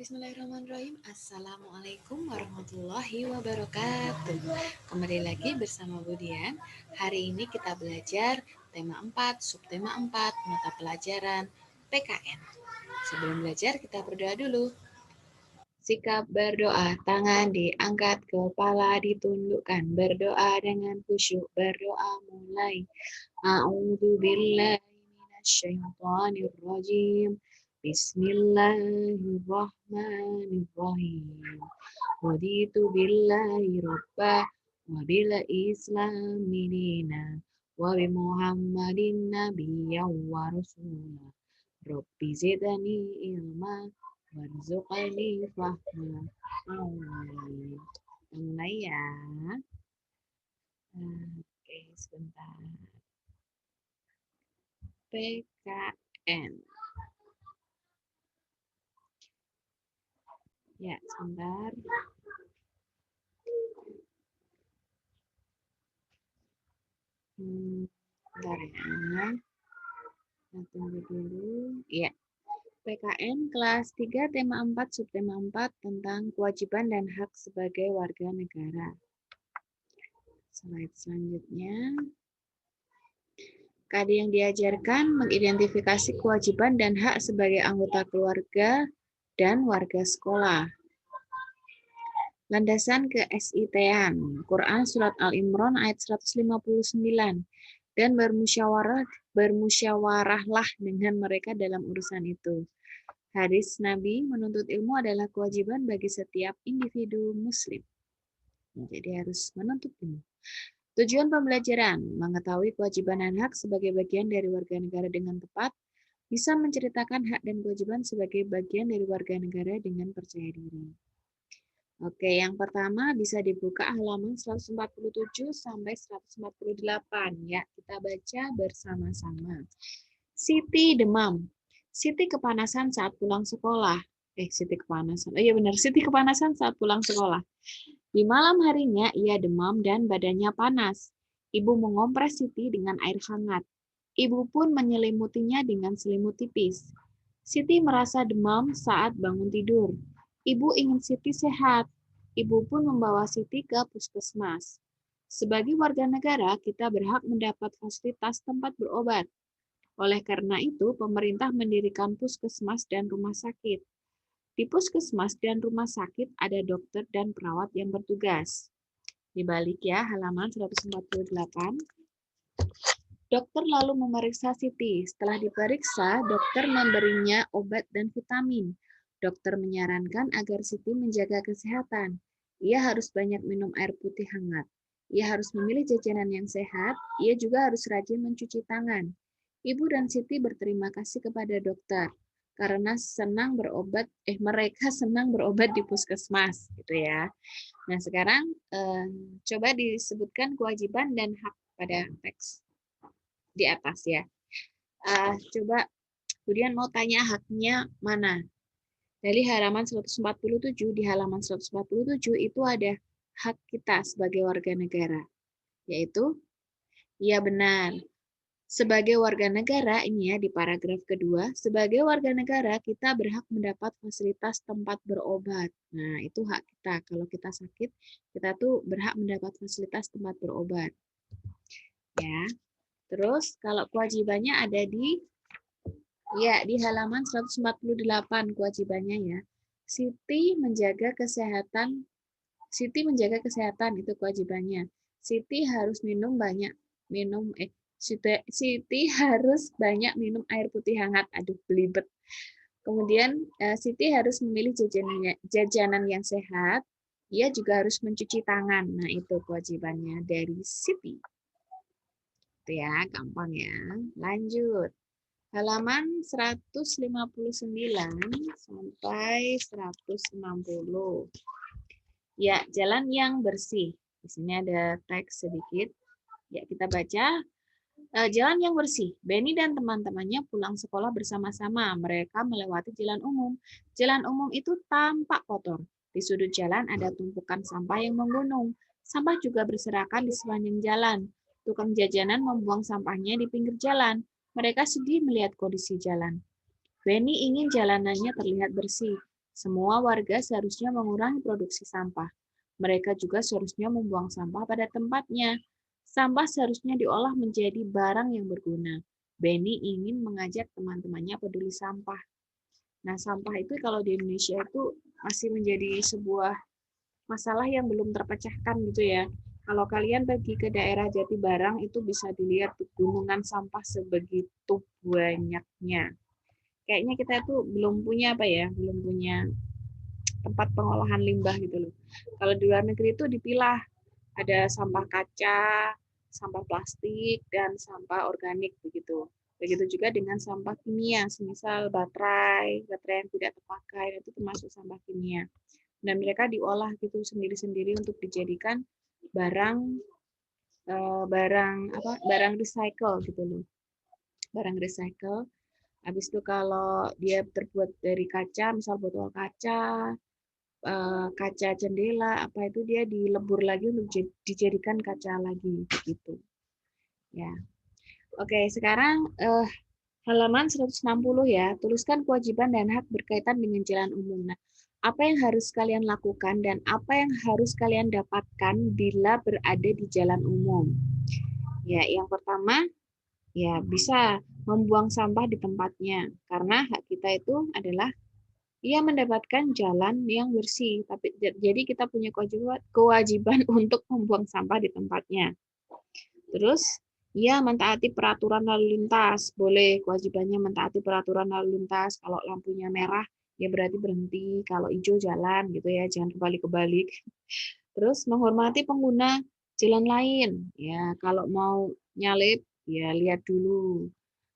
Bismillahirrahmanirrahim. Assalamualaikum warahmatullahi wabarakatuh. Kembali lagi bersama Budian. Hari ini kita belajar tema 4, subtema 4, mata pelajaran PKN. Sebelum belajar kita berdoa dulu. Sikap berdoa, tangan diangkat, kepala ditundukkan. Berdoa dengan khusyuk, berdoa mulai. A'udzubillahi minasyaitonirrajim. Bismillahirrahmanirrahim. Raditu billahi rabba wa bil islami dina wa bi Muhammadin nabiyyan wa rasula. Rabbi zidni ilma warzuqni fahma. Amin. Mulai ya. Oke, sebentar. PKN. Ya, sebentar. Bentar ya. Tunggu dulu. Ya. PKN kelas 3 tema 4 subtema 4 tentang kewajiban dan hak sebagai warga negara. Slide selanjutnya. KD yang diajarkan mengidentifikasi kewajiban dan hak sebagai anggota keluarga dan warga sekolah. Landasan ke SIT-an, Quran Surat Al-Imran ayat 159, dan bermusyawarahlah dengan mereka dalam urusan itu. Hadis Nabi menuntut ilmu adalah kewajiban bagi setiap individu muslim. Jadi harus menuntut ilmu. Tujuan pembelajaran, mengetahui kewajiban dan hak sebagai bagian dari warga negara dengan tepat, bisa menceritakan hak dan kewajiban sebagai bagian dari warga negara dengan percaya diri. Oke, yang pertama bisa dibuka halaman 147 sampai 148 ya. Kita baca bersama-sama. Siti demam. Siti kepanasan saat pulang sekolah. Siti kepanasan. Oh iya benar, Siti kepanasan saat pulang sekolah. Di malam harinya ia demam dan badannya panas. Ibu mengompres Siti dengan air hangat. Ibu pun menyelimutinya dengan selimut tipis. Siti merasa demam saat bangun tidur. Ibu ingin Siti sehat. Ibu pun membawa Siti ke puskesmas. Sebagai warga negara, kita berhak mendapat fasilitas tempat berobat. Oleh karena itu, pemerintah mendirikan puskesmas dan rumah sakit. Di puskesmas dan rumah sakit ada dokter dan perawat yang bertugas. Dibalik ya, halaman 148. Dokter lalu memeriksa Siti. Setelah diperiksa, dokter memberinya obat dan vitamin. Dokter menyarankan agar Siti menjaga kesehatan. Ia harus banyak minum air putih hangat. Ia harus memilih jajanan yang sehat. Ia juga harus rajin mencuci tangan. Ibu dan Siti berterima kasih kepada dokter karena mereka senang berobat di puskesmas, gitu ya. Nah, sekarang coba disebutkan kewajiban dan hak pada teks di atas ya. Coba kemudian mau tanya haknya mana? Dari halaman 147, di halaman 147 itu ada hak kita sebagai warga negara, yaitu ya benar. Sebagai warga negara, ini ya di paragraf kedua, sebagai warga negara kita berhak mendapat fasilitas tempat berobat. Nah, itu hak kita. Kalau kita sakit, kita tuh berhak mendapat fasilitas tempat berobat. Ya. Terus kalau kewajibannya ada di halaman 148 kewajibannya ya. Siti menjaga kesehatan itu kewajibannya. Siti harus harus banyak minum air putih hangat. Aduh, belibet. Kemudian Siti harus memilih jajanan yang sehat. Ia juga harus mencuci tangan. Nah, itu kewajibannya dari Siti. Itu ya, gampang ya. Lanjut. Halaman 159 sampai 160. Ya, jalan yang bersih. Di sini ada teks sedikit. Ya, kita baca. Jalan yang bersih. Benny dan teman-temannya pulang sekolah bersama-sama. Mereka melewati jalan umum. Jalan umum itu tampak kotor. Di sudut jalan ada tumpukan sampah yang menggunung. Sampah juga berserakan di sepanjang jalan. Tukang jajanan membuang sampahnya di pinggir jalan. Mereka sedih melihat kondisi jalan. Benny ingin jalanannya terlihat bersih. Semua warga seharusnya mengurangi produksi sampah. Mereka juga seharusnya membuang sampah pada tempatnya. Sampah seharusnya diolah menjadi barang yang berguna. Benny ingin mengajak teman-temannya peduli sampah. Nah, sampah itu kalau di Indonesia itu masih menjadi sebuah masalah yang belum terpecahkan gitu ya. Kalau kalian pergi ke daerah Jatibarang itu bisa dilihat gunungan sampah sebegitu banyaknya. Kayaknya kita itu belum punya apa ya, belum punya tempat pengolahan limbah gitu loh. Kalau di luar negeri itu dipilah, ada sampah kaca, sampah plastik, dan sampah organik begitu. Begitu juga dengan sampah kimia, semisal baterai yang tidak terpakai itu termasuk sampah kimia. Dan mereka diolah gitu sendiri-sendiri untuk dijadikan barang barang recycle gitu loh. Barang recycle. Habis itu kalau dia terbuat dari kaca, misal botol kaca, kaca jendela, apa itu dia dilebur lagi untuk dijadikan kaca lagi begitu. Ya. Oke, sekarang halaman 160 ya. Tuliskan kewajiban dan hak berkaitan dengan jalan umum. Nah, apa yang harus kalian lakukan dan apa yang harus kalian dapatkan bila berada di jalan umum? Ya, yang pertama ya bisa membuang sampah di tempatnya karena hak kita itu adalah ia mendapatkan jalan yang bersih. Tapi jadi kita punya kewajiban untuk membuang sampah di tempatnya. Terus ia mentaati peraturan lalu lintas. Boleh kewajibannya mentaati peraturan lalu lintas. Kalau lampunya merah ya berarti berhenti. Kalau hijau jalan gitu ya, jangan kebalik-kebalik. Terus menghormati pengguna jalan lain. Ya, kalau mau nyalip ya lihat dulu.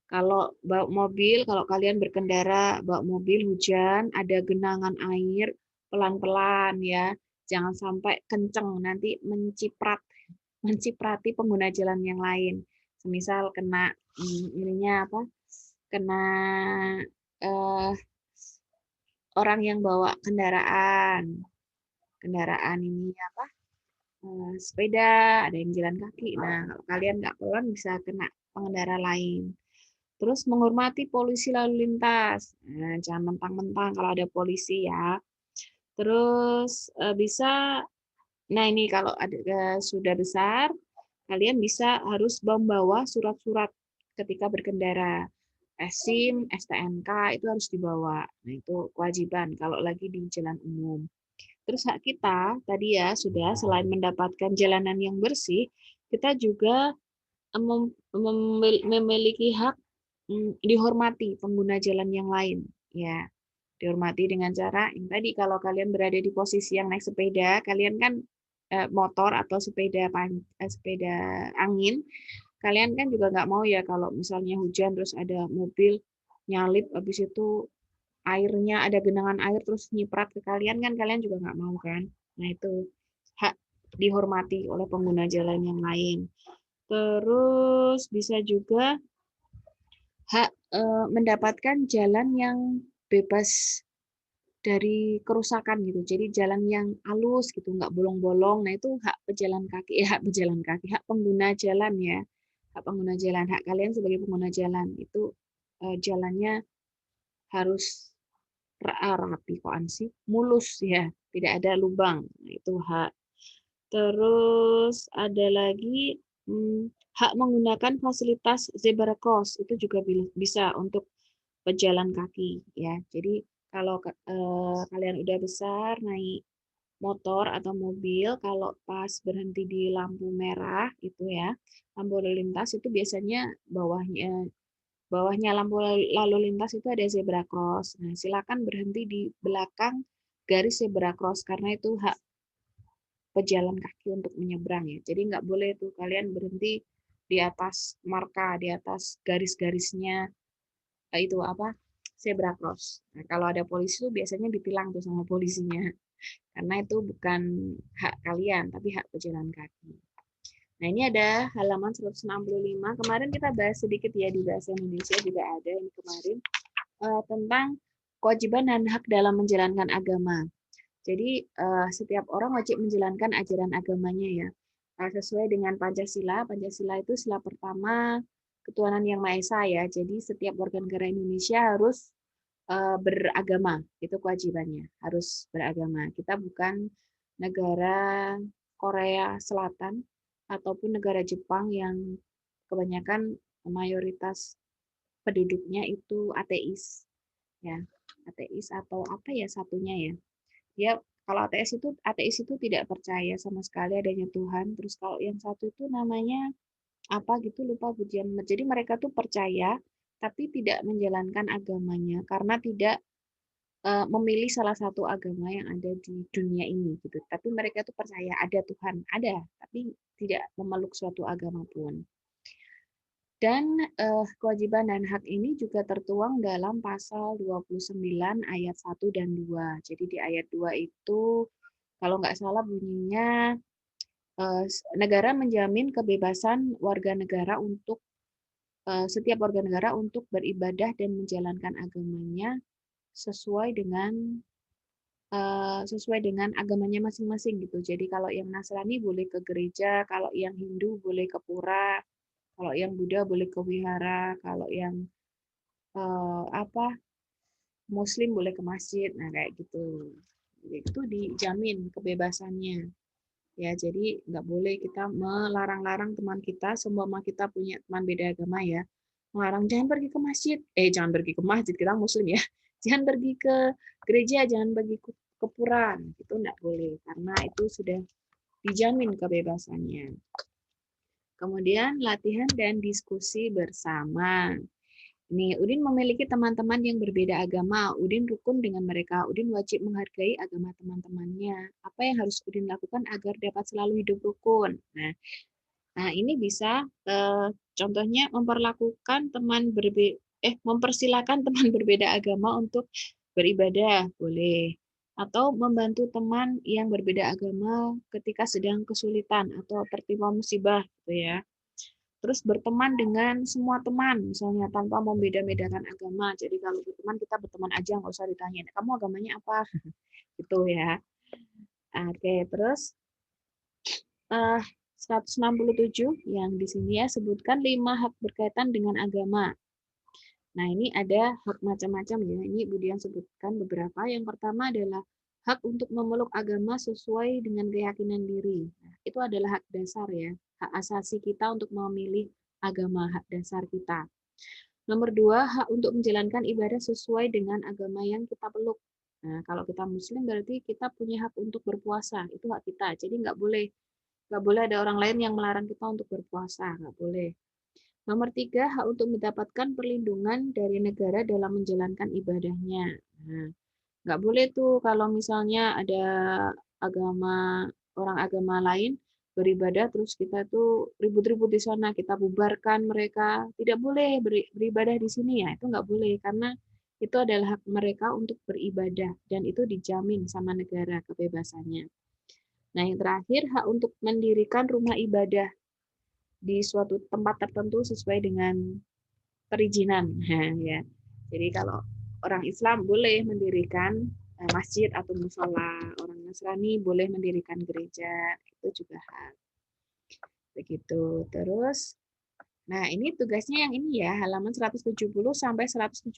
Kalau bawa mobil, kalau kalian berkendara, bawa mobil hujan, ada genangan air, pelan-pelan ya. Jangan sampai kenceng, nanti menciprati pengguna jalan yang lain. Semisal kena ininya apa? Kena eh, orang yang bawa kendaraan ini apa? Sepeda, ada yang jalan kaki. Nah, kalau kalian nggak pelan bisa kena pengendara lain. Terus menghormati polisi lalu lintas. Nah, jangan mentang-mentang kalau ada polisi ya. Terus bisa, nah ini kalau ada sudah besar, kalian bisa harus membawa surat-surat ketika berkendara. SIM, STNK itu harus dibawa. Nah, itu kewajiban kalau lagi di jalan umum. Terus hak kita tadi ya sudah selain mendapatkan jalanan yang bersih, kita juga memiliki hak dihormati pengguna jalan yang lain. Ya, dihormati dengan cara yang tadi kalau kalian berada di posisi yang naik sepeda, kalian kan motor atau sepeda angin, kalian kan juga nggak mau ya kalau misalnya hujan terus ada mobil nyalip habis itu airnya ada genangan air terus nyiprat ke kalian kan kalian juga nggak mau kan. Nah itu hak dihormati oleh pengguna jalan yang lain. Terus bisa juga hak mendapatkan jalan yang bebas dari kerusakan gitu. Jadi jalan yang halus gitu, nggak bolong-bolong. Nah itu hak pejalan kaki, hak pengguna jalan ya, hak pengguna jalan, hak kalian sebagai pengguna jalan itu jalannya harus rapi kok sih, mulus ya, tidak ada lubang. Nah, itu hak. Terus ada lagi hak menggunakan fasilitas zebra cross itu juga bisa untuk pejalan kaki ya. Jadi kalau kalian udah besar naik motor atau mobil, kalau pas berhenti di lampu merah itu ya, lampu lalu lintas itu biasanya bawahnya lampu lalu lintas itu ada zebra cross. Nah, silakan berhenti di belakang garis zebra cross karena itu hak pejalan kaki untuk menyeberang ya. Jadi nggak boleh tuh kalian berhenti di atas marka, di atas garis-garisnya itu apa zebra cross. Nah, kalau ada polisi tuh biasanya ditilang tuh sama polisinya karena itu bukan hak kalian tapi hak pejalan kaki. Nah, ini ada halaman 165. Kemarin kita bahas sedikit ya di bahasa Indonesia juga ada ini kemarin tentang kewajiban dan hak dalam menjalankan agama. Jadi setiap orang wajib menjalankan ajaran agamanya ya. Sesuai dengan Pancasila. Pancasila itu sila pertama ketuhanan yang Maha Esa ya. Jadi setiap warga negara Indonesia harus beragama, itu kewajibannya, harus beragama. Kita bukan negara Korea Selatan ataupun negara Jepang yang kebanyakan mayoritas penduduknya itu ateis, ya. Ateis atau apa ya satunya ya. Ya, kalau ateis itu tidak percaya sama sekali adanya Tuhan. Terus kalau yang satu itu namanya apa gitu lupa pujian. Jadi mereka tuh percaya tapi tidak menjalankan agamanya karena tidak memilih salah satu agama yang ada di dunia ini gitu. Tapi mereka tuh percaya ada Tuhan, ada, tapi tidak memeluk suatu agama pun. Dan kewajiban dan hak ini juga tertuang dalam pasal 29 ayat 1 dan 2. Jadi di ayat 2 itu kalau nggak salah bunyinya negara menjamin kebebasan warga negara untuk setiap warga negara untuk beribadah dan menjalankan agamanya sesuai dengan agamanya masing-masing gitu. Jadi kalau yang Nasrani boleh ke gereja, kalau yang Hindu boleh ke pura, kalau yang Buddha boleh ke wihara, kalau yang apa Muslim boleh ke masjid. Nah kayak gitu. Itu dijamin kebebasannya. Ya, jadi nggak boleh kita melarang-larang teman kita, seumpama kita punya teman beda agama ya, melarang jangan pergi ke masjid, jangan pergi ke masjid, kita muslim ya, jangan pergi ke gereja, jangan pergi ke pura, itu nggak boleh, karena itu sudah dijamin kebebasannya. Kemudian latihan dan diskusi bersama. Nih, Udin memiliki teman-teman yang berbeda agama. Udin rukun dengan mereka. Udin wajib menghargai agama teman-temannya. Apa yang harus Udin lakukan agar dapat selalu hidup rukun? Nah ini bisa contohnya memperlakukan mempersilakan teman berbeda agama untuk beribadah, boleh. Atau membantu teman yang berbeda agama ketika sedang kesulitan atau tertimpa musibah, gitu ya. Terus berteman dengan semua teman, misalnya tanpa membeda-bedakan agama. Jadi kalau berteman, kita berteman aja, nggak usah ditanya, kamu agamanya apa? Gitu ya. Oke, terus 167 yang di sini ya sebutkan 5 hak berkaitan dengan agama. Nah, ini ada hak macam-macam ya. Ini Budian sebutkan beberapa. Yang pertama adalah hak untuk memeluk agama sesuai dengan keyakinan diri. Nah, itu adalah hak dasar ya. Hak asasi kita untuk memilih agama, hak dasar kita. Nomor 2, hak untuk menjalankan ibadah sesuai dengan agama yang kita peluk. Nah, kalau kita muslim berarti kita punya hak untuk berpuasa. Itu hak kita. Jadi nggak boleh ada orang lain yang melarang kita untuk berpuasa. Nggak boleh. Nomor 3, hak untuk mendapatkan perlindungan dari negara dalam menjalankan ibadahnya. Nah, nggak boleh tuh kalau misalnya ada orang agama lain beribadah terus kita tuh ribut-ribut di sana, kita bubarkan mereka. Tidak boleh beribadah di sini ya, itu nggak boleh karena itu adalah hak mereka untuk beribadah dan itu dijamin sama negara kebebasannya. Nah, yang terakhir hak untuk mendirikan rumah ibadah di suatu tempat tertentu sesuai dengan perizinan. Nah, ya. Jadi kalau orang Islam boleh mendirikan masjid atau musola, orang Nasrani boleh mendirikan gereja, itu juga hak. Begitu. Terus nah, ini tugasnya yang ini ya, halaman 170 sampai 171.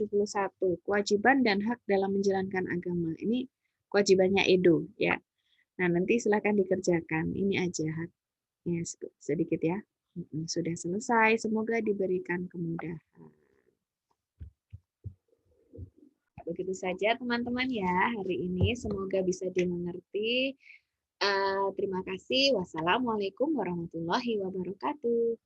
Kewajiban dan hak dalam menjalankan agama. Ini kewajibannya Edo ya. Nah, nanti silakan dikerjakan. Ini aja haknya sedikit ya. Sudah selesai, semoga diberikan kemudahan. Begitu saja teman-teman ya hari ini, semoga bisa dimengerti. Terima kasih. Wassalamualaikum warahmatullahi wabarakatuh.